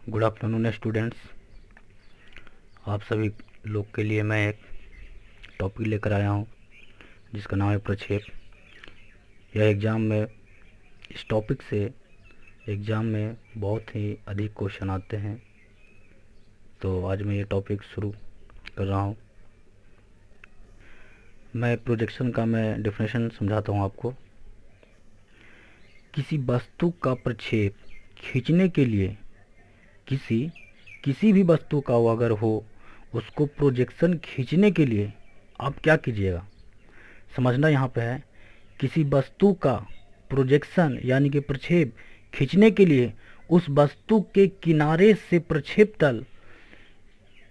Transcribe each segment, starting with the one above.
Good afternoon students. आप सभी लोग के लिए मैं एक टॉपिक लेकर आया हूं जिसका नाम है प्रक्षेप। यह एग्ज़ाम में इस टॉपिक से एग्ज़ाम में बहुत ही अधिक क्वेश्चन आते हैं, तो आज मैं ये टॉपिक शुरू कर रहा हूं। मैं प्रोजेक्शन का डेफिनेशन समझाता हूं आपको। किसी वस्तु का प्रक्षेप खींचने के लिए किसी भी वस्तु का अगर हो, उसको प्रोजेक्शन खींचने के लिए आप क्या कीजिएगा, समझना यहाँ पे है। किसी वस्तु का प्रोजेक्शन यानी कि प्रक्षेप खींचने के लिए उस वस्तु के किनारे से प्रक्षेप तल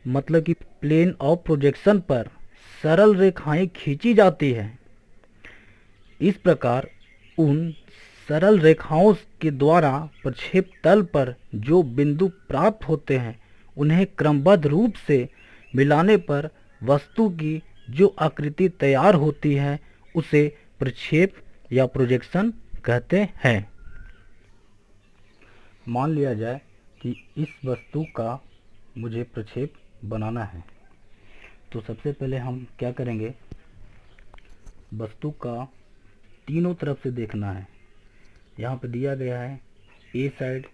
मतलब कि प्लेन ऑफ प्रोजेक्शन पर सरल रेखाएं खींची जाती हैं। इस प्रकार उन सरल रेखाओं के द्वारा प्रक्षेप तल पर जो बिंदु प्राप्त होते हैं, उन्हें क्रमबद्ध रूप से मिलाने पर वस्तु की जो आकृति तैयार होती है उसे प्रक्षेप या प्रोजेक्शन कहते हैं। मान लिया जाए कि इस वस्तु का मुझे प्रक्षेप बनाना है, तो सबसे पहले हम क्या करेंगे, वस्तु का तीनों तरफ से देखना है। यहाँ पे दिया गया है ए साइड,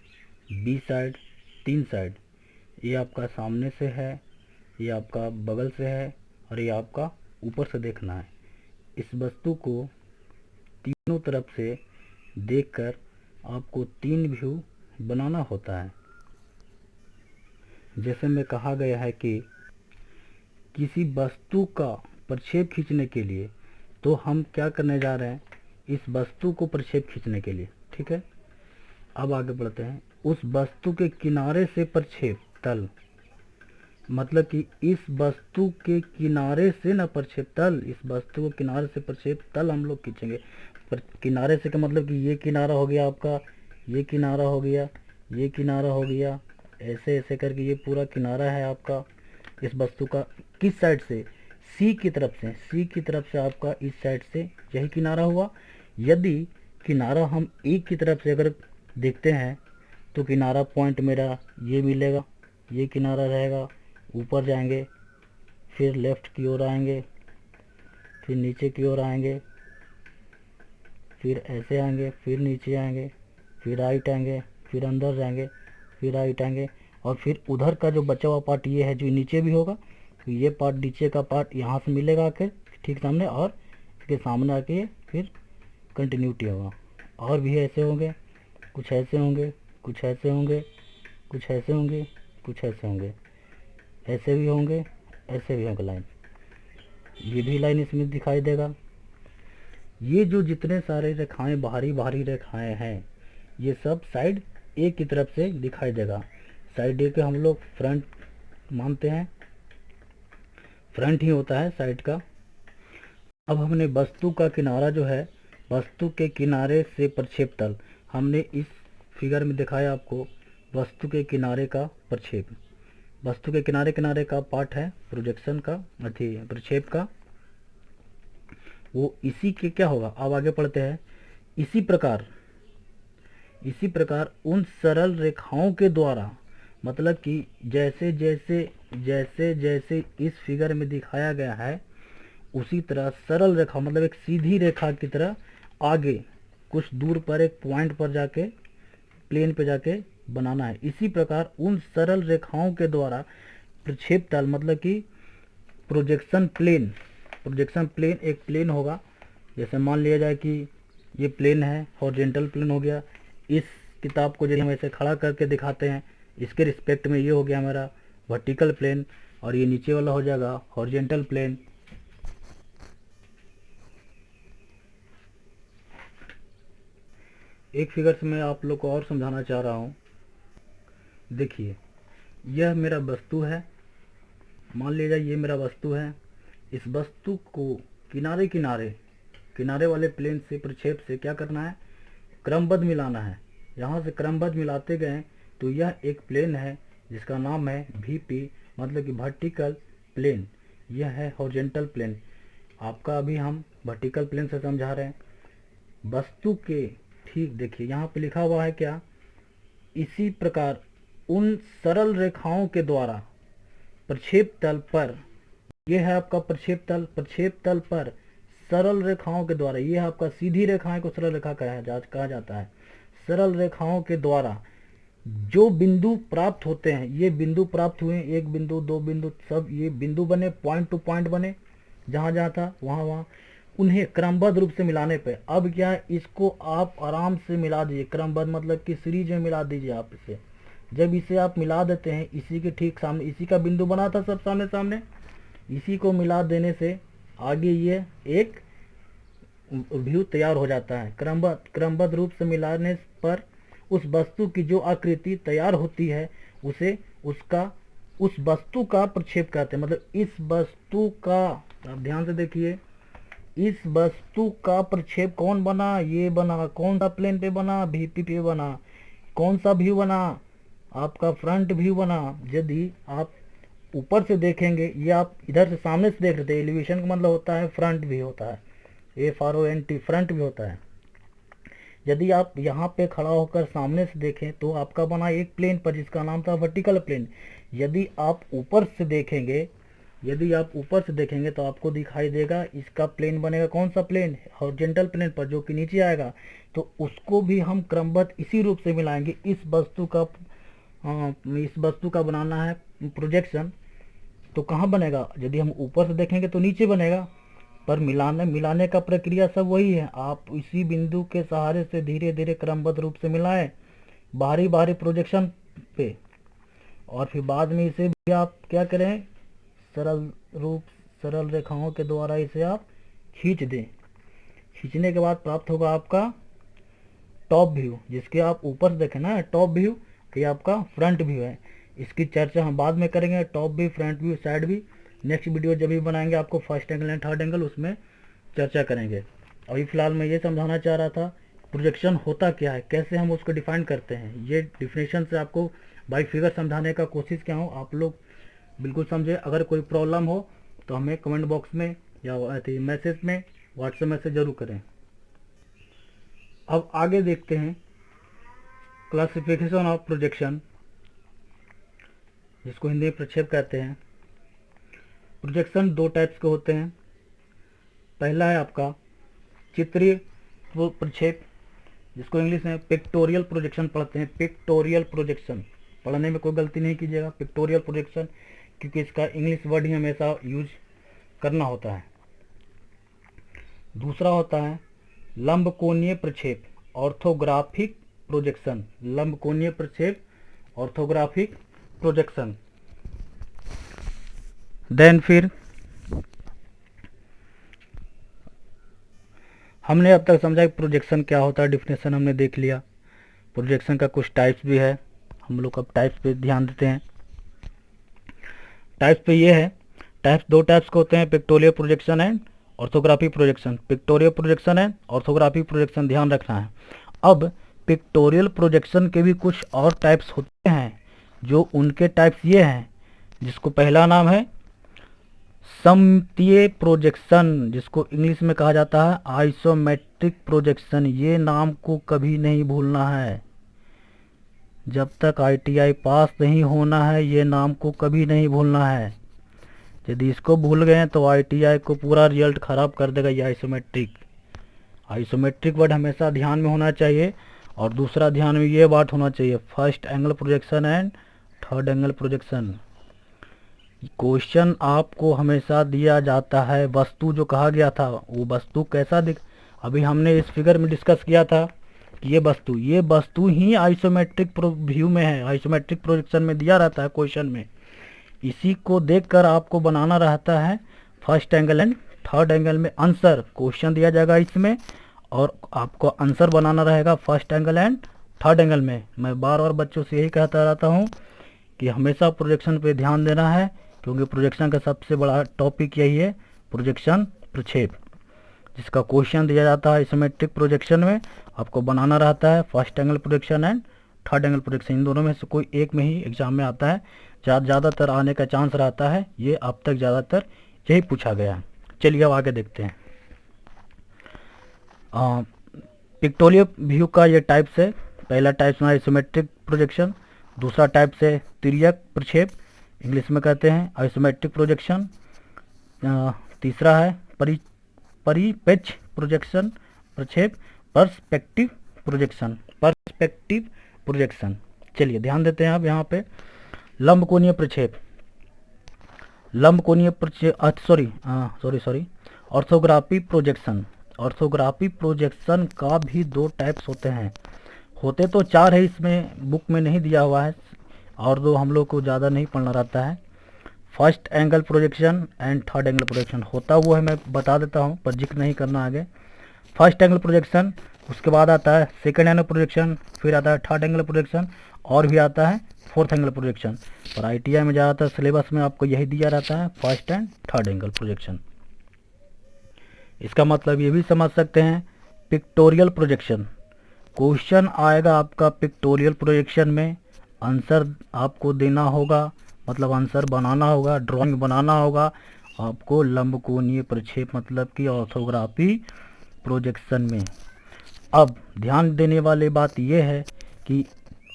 बी साइड, 3 साइड। ये आपका सामने से है, ये आपका बगल से है और ये आपका ऊपर से देखना है। इस वस्तु को तीनों तरफ से देखकर आपको 3 व्यू बनाना होता है। जैसे में कहा गया है कि किसी वस्तु का प्रक्षेप खींचने के लिए, तो हम क्या करने जा रहे हैं, इस वस्तु को प्रक्षेप खींचने के लिए। ठीक है, अब आगे बढ़ते हैं। उस वस्तु के किनारे से प्रक्षेप तल, मतलब कि इस वस्तु के किनारे से ना प्रक्षेप तल, इस वस्तु को किनारे से प्रक्षेप तल हम लोग खींचेंगे। किनारे से का मतलब कि ये किनारा हो गया आपका, ये किनारा हो गया, ये किनारा हो गया, ऐसे ऐसे करके ये पूरा किनारा है आपका। इस वस्तु का किस साइड से, सी की तरफ से, सी की तरफ से आपका इस साइड से यही किनारा हुआ। यदि किनारा हम ए की तरफ से अगर देखते हैं तो किनारा पॉइंट मेरा ये मिलेगा, ये किनारा रहेगा। ऊपर जाएंगे, फिर लेफ्ट की ओर आएंगे, फिर नीचे की ओर आएंगे, फिर ऐसे आएंगे, फिर नीचे आएंगे, फिर राइट आएंगे, फिर अंदर जाएंगे, फिर राइट आएंगे, और फिर उधर का जो बचा हुआ पार्ट ये है जो नीचे भी होगा, तो ये पार्ट नीचे का पार्ट यहाँ से मिलेगा आके ठीक सामने, और इसके सामने आके फिर कंटिन्यूटी होगा। और भी ऐसे होंगे, कुछ ऐसे होंगे, कुछ ऐसे होंगे, कुछ ऐसे होंगे, कुछ ऐसे होंगे, ऐसे भी होंगे, ऐसे भी होंगे लाइन। ये भी लाइन इसमें दिखाई देगा। ये जो जितने सारे रेखाएं बाहरी रेखाएं हैं, ये सब साइड ए की तरफ से दिखाई देगा। साइड ए के हम लोग फ्रंट मानते हैं, फ्रंट ही होता है साइड का। अब हमने वस्तु का किनारा जो है, वस्तु के किनारे से प्रक्षेप तल, हमने इस फिगर में दिखाया आपको वस्तु के किनारे का प्रक्षेप। वस्तु के किनारे किनारे का पार्ट है प्रोजेक्शन का, प्रक्षेप का, वो इसी के क्या होगा। अब आगे पढ़ते हैं। इसी प्रकार उन सरल रेखाओं के द्वारा, मतलब कि जैसे जैसे इस फिगर में दिखाया गया है, उसी तरह सरल रेखा मतलब एक सीधी रेखा की तरह आगे कुछ दूर पर एक पॉइंट पर जाके प्लेन पे जाके बनाना है। इसी प्रकार उन सरल रेखाओं के द्वारा प्रक्षेप तल मतलब कि प्रोजेक्शन प्लेन एक प्लेन होगा। जैसे मान लिया जाए कि ये प्लेन है, हॉरिजॉन्टल प्लेन हो गया। इस किताब को यदि हम ऐसे खड़ा करके दिखाते हैं, इसके रिस्पेक्ट में ये हो गया हमारा वर्टिकल प्लेन, और ये नीचे वाला हो जाएगा हॉरिजॉन्टल प्लेन। एक फिगर से मैं आप लोग को और समझाना चाह रहा हूँ। देखिए, यह मेरा वस्तु है, मान लीजिए ये मेरा वस्तु है। इस वस्तु को किनारे वाले प्लेन से प्रक्षेप से क्या करना है, क्रमबद्ध मिलाना है। यहाँ से क्रमबद्ध मिलाते गए तो यह एक प्लेन है जिसका नाम है VP, मतलब कि वर्टिकल प्लेन। यह है हॉरिजॉन्टल प्लेन। आपका अभी हम वर्टिकल प्लेन से समझा रहे हैं। वस्तु के ठीक देखिए यहाँ पे लिखा हुआ है क्या, इसी प्रकार उन सरल रेखाओं के द्वारा प्रक्षेप तल पर, यह है आपका प्रक्षेप तल पर सरल रेखाओं के द्वारा, यह आपका सीधी रेखाएं को सरल रेखा कहा जाता है। सरल रेखाओं के द्वारा जो बिंदु प्राप्त होते हैं, ये बिंदु प्राप्त हुए, एक बिंदु, दो बिंदु, सब ये बिंदु बने, पॉइंट टू पॉइंट बने, जहां जहां था वहां उन्हें क्रमबद्ध रूप से मिलाने पे, अब क्या है, इसको आप आराम से मिला दीजिए। क्रमबद्ध मतलब कि सीरीज में मिला दीजिए आप इसे। जब इसे आप मिला देते हैं, इसी के ठीक सामने, इसी का बिंदु बना था सब सामने सामने, इसी को मिला देने से आगे ये एक व्यू तैयार हो जाता है। क्रमबद्ध रूप से मिलाने पर उस वस्तु की जो आकृति तैयार होती है उसे उस वस्तु का प्रक्षेप कहते हैं। मतलब इस वस्तु का, आप ध्यान से देखिए, इस वस्तु का प्रक्षेप कौन बना, ये बना। कौन सा प्लेन पे बना, वीपी पे बना। कौन सा व्यू बना, आपका फ्रंट व्यू बना। यदि आप ऊपर से देखेंगे, ये आप इधर से सामने से देख रहे थे, एलिवेशन का मतलब होता है फ्रंट व्यू होता है, FRONT फ्रंट व्यू होता है। यदि आप यहाँ पे खड़ा होकर सामने से देखें तो आपका बना एक प्लेन पर, जिसका नाम था वर्टिकल प्लेन। यदि आप ऊपर से देखेंगे तो आपको दिखाई देगा इसका प्लेन बनेगा, कौन सा प्लेन, हॉरिजॉन्टल प्लेन पर, जो कि नीचे आएगा। तो उसको भी हम क्रमबद्ध इसी रूप से मिलाएंगे। इस वस्तु का बनाना है प्रोजेक्शन, तो कहाँ बनेगा, यदि हम ऊपर से देखेंगे तो नीचे बनेगा, पर मिलाने का प्रक्रिया सब वही है। आप इसी बिंदु के सहारे से धीरे धीरे क्रमबद्ध रूप से मिलाएं बाहरी प्रोजेक्शन पे, और फिर बाद में इसे भी आप क्या करें, सरल रेखाओं के द्वारा इसे आप खींच दें। खींचने के बाद प्राप्त होगा आपका टॉप व्यू, जिसके आप ऊपर से देखें ना, टॉप व्यू, ये आपका फ्रंट व्यू है। इसकी चर्चा हम बाद में करेंगे, top view, front view, side view. Next video जब भी बनाएंगे आपको first angle and third angle, उसमें चर्चा करेंगे। अभी फिलहाल मैं ये समझाना चाह रहा था प्रोजेक्शन होता क्या है, कैसे हम उसको डिफाइन करते हैं। ये डिफिनेशन से आपको बाई फिगर समझाने का कोशिश किया हूँ, आप लोग बिल्कुल समझे। अगर कोई प्रॉब्लम हो तो हमें कमेंट बॉक्स में या मैसेज में, व्हाट्सएप मैसेज जरूर करें। अब आगे देखते हैं क्लासिफिकेशन ऑफ प्रोजेक्शन, जिसको हिंदी में प्रक्षेप कहते हैं। प्रोजेक्शन दो टाइप्स के होते हैं। पहला है आपका चित्रीय प्रक्षेप, जिसको इंग्लिश में पिक्टोरियल प्रोजेक्शन पढ़ते हैं। पिक्टोरियल प्रोजेक्शन पढ़ने में कोई गलती नहीं कीजिएगा, पिक्टोरियल प्रोजेक्शन, क्योंकि इसका इंग्लिश वर्ड ही हमेशा यूज करना होता है। दूसरा होता है लंबकोणीय प्रक्षेप, ऑर्थोग्राफिक प्रोजेक्शन। लंबकोणीय प्रक्षेप, ऑर्थोग्राफिक प्रोजेक्शन। देन फिर हमने अब तक समझा कि प्रोजेक्शन क्या होता है, डिफिनेशन हमने देख लिया। प्रोजेक्शन का कुछ टाइप्स भी है, हम लोग अब टाइप्स पे ध्यान देते हैं। टाइप्स पे ये है, टाइप्स दो टाइप्स के होते हैं, pictorial projection and orthographic projection. Pictorial projection and orthographic projection, ध्यान रखना है। अब पिक्टोरियल प्रोजेक्शन के भी कुछ और टाइप्स होते हैं, जो उनके टाइप्स ये हैं, जिसको पहला नाम है सममितीय प्रोजेक्शन, जिसको इंग्लिश में कहा जाता है आइसोमेट्रिक प्रोजेक्शन। ये नाम को कभी नहीं भूलना है, जब तक ITI पास नहीं होना है, ये नाम को कभी नहीं भूलना है। यदि इसको भूल गए तो ITI को पूरा रिजल्ट खराब कर देगा ये आइसोमेट्रिक वर्ड हमेशा ध्यान में होना चाहिए। और दूसरा ध्यान में ये बात होना चाहिए, first angle projection and third angle projection. Question आपको हमेशा दिया जाता है, वस्तु जो कहा गया था वो वस्तु कैसा दिख, अभी हमने इस फिगर में डिस्कस किया था कि ये वस्तु ही आइसोमेट्रिक व्यू में है, आइसोमेट्रिक प्रोजेक्शन में दिया रहता है क्वेश्चन में। इसी को देखकर आपको बनाना रहता है first angle and third angle में आंसर। क्वेश्चन दिया जाएगा इसमें और आपको आंसर बनाना रहेगा first angle and third angle में। मैं बार बार बच्चों से यही कहता रहता हूँ कि हमेशा प्रोजेक्शन पे ध्यान देना है, क्योंकि प्रोजेक्शन का सबसे बड़ा टॉपिक यही है, प्रोजेक्शन प्रक्षेप, जिसका क्वेश्चन दिया जाता है आइसोमेट्रिक प्रोजेक्शन में। आपको बनाना रहता है first angle projection and third angle projection, इन दोनों में से कोई एक में ही एग्जाम में आता है, ज़्यादातर आने का चांस रहता है। ये अब तक ज़्यादातर यही पूछा गया है। चलिए अब आगे देखते हैं। पिक्टोरियल व्यू का ये टाइप्स है। पहला टाइप्स में आइसोमेट्रिक प्रोजेक्शन, दूसरा टाइप से तिर्यक प्रक्षेप, इंग्लिश में कहते हैं आइसोमेट्रिक प्रोजेक्शन। तीसरा है परिपेक्ष प्रोजेक्शन प्रक्षेप, पर्सपेक्टिव प्रोजेक्शन। चलिए ध्यान देते हैं अब यहाँ पे लंबकोणीय प्रक्षेप, ऑर्थोग्राफी प्रोजेक्शन का भी 2 टाइप्स होते हैं। होते तो 4 है, इसमें बुक में नहीं दिया हुआ है और 2 हम लोग को ज़्यादा नहीं पढ़ना रहता है। First angle projection and third angle projection होता वो है, मैं बता देता हूँ पर जिक्र नहीं करना आगे। फर्स्ट एंगल प्रोजेक्शन, उसके बाद आता है सेकंड एंगल प्रोजेक्शन, फिर आता है थर्ड एंगल प्रोजेक्शन और भी आता है फोर्थ एंगल प्रोजेक्शन। और ITI में ज़्यादातर सिलेबस में आपको यही दिया रहता है, first and third angle projection. इसका मतलब ये भी समझ सकते हैं पिक्टोरियल प्रोजेक्शन। क्वेश्चन आएगा आपका पिक्टोरियल प्रोजेक्शन में, आंसर आपको देना होगा, मतलब आंसर बनाना होगा, ड्राइंग बनाना होगा आपको लंबकोणीय प्रक्षेप मतलब कि ऑर्थोग्राफी प्रोजेक्शन में। अब ध्यान देने वाली बात यह है कि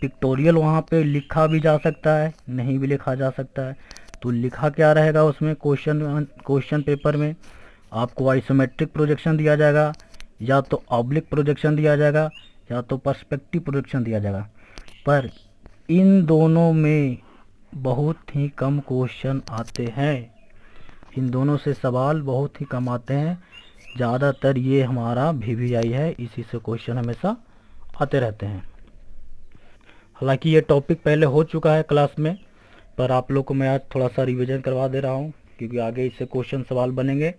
पिक्टोरियल वहाँ पे लिखा भी जा सकता है, नहीं भी लिखा जा सकता है। तो लिखा क्या रहेगा उसमें, क्वेश्चन पेपर में आपको आइसोमेट्रिक प्रोजेक्शन दिया जाएगा, या तो ऑब्लिक प्रोजेक्शन दिया जाएगा, या तो पर्सपेक्टिव प्रोजेक्शन दिया जाएगा। पर इन दोनों में बहुत ही कम क्वेश्चन आते हैं, इन दोनों से सवाल बहुत ही कम आते हैं। ज़्यादातर ये हमारा VVI है, इसी से क्वेश्चन हमेशा आते रहते हैं। हालांकि ये टॉपिक पहले हो चुका है क्लास में, पर आप लोग को मैं आज थोड़ा सा रिवीजन करवा दे रहा हूँ, क्योंकि आगे इससे क्वेश्चन सवाल बनेंगे।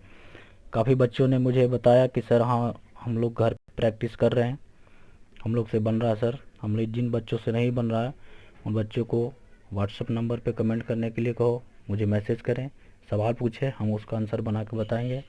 काफ़ी बच्चों ने मुझे बताया कि सर हाँ हम लोग घर प्रैक्टिस कर रहे हैं, हम लोग से बन रहा है सर। हम लोग जिन बच्चों से नहीं बन रहा है उन बच्चों को व्हाट्सएप नंबर पे कमेंट करने के लिए कहो, मुझे मैसेज करें, सवाल पूछें, हम उसका आंसर बना के बताएंगे।